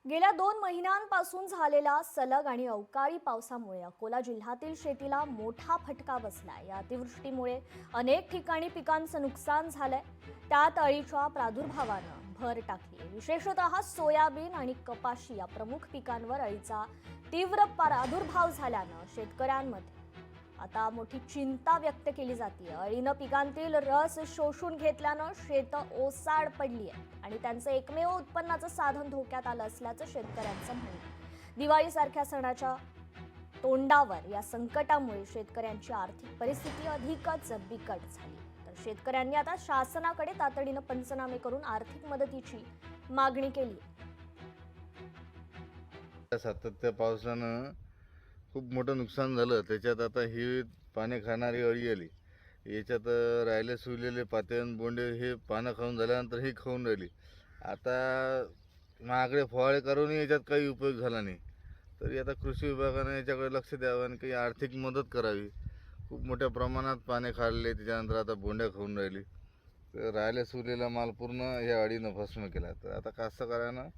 गेल्या 2 महिन्यांपासून झालेल्या सलग आणि अवकाळी पावसामुळे अकोला जिल्ह्यातील शेतीला मोठा फटका बसलाय। या अतिवृष्टीमुळे अनेक ठिकाणी पिकांचं नुकसान झालंय। त्यात अळीच्या प्रादुर्भावानं भर टाकली। विशेषतः सोयाबीन आणि कपाशी या प्रमुख पिकांवर अळीचा तीव्र प्रादुर्भाव झाल्यानं शेतकऱ्यांमध्ये आता मोठी चिंता व्यक्त केली जाते। अळीनं पिकांतील रस शोषून घेतल्यानं शेतं ओसाड पडली आहे आणि त्यांचं एकमेव उत्पन्नाचं साधन धोक्यात आलं असल्याचं शेतकऱ्यांचं म्हणणं। दिवाळीसारख्या सणाच्या तोंडावर या संकटामुळे शेतकऱ्यांची आर्थिक परिस्थिती अधिकच बिकट झाली। तर शेतकऱ्यांनी आता शासनाकडे तातडीनं पंचनामे करून आर्थिक मदतीची मागणी केली। सातत्य पावसानं खूप मोठं नुकसान झालं। त्याच्यात आता ही पाने खाणारी अळी आली। याच्यात राहिले सुलेले पातेन बोंडे हे पानं खाऊन झाल्यानंतर ही खाऊन राहिली। आता महागडे फवारे करूनही याच्यात काही उपयोग झाला नाही। तरी आता कृषी विभागाने याच्याकडे लक्ष द्यावं आणि काही आर्थिक मदत करावी। खूप मोठ्या प्रमाणात पाने खाल्ले, त्याच्यानंतर आता बोंड्या खाऊन राहिली। तर राहिले सुलेला माल पूर्ण या अळीनं भस्म केला। तर आता कास्तकारांना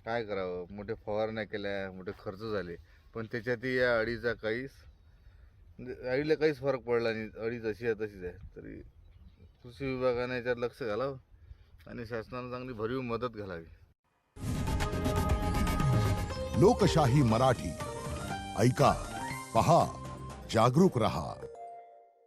काय करावं? मोठे फवारण्या केल्या, मोठे खर्च झाले, पण त्याच्यातही या अळीचा काहीच म्हणजे अळीला काहीच फरक पडला नाही। अळी जशी आहे तशीच आहे। तरी कृषी विभागाने याच्यात लक्ष घालावं आणि शासनाला चांगली भरीव मदत घालावी। लोकशाही मराठी ऐका, पहा, जागरूक रहा।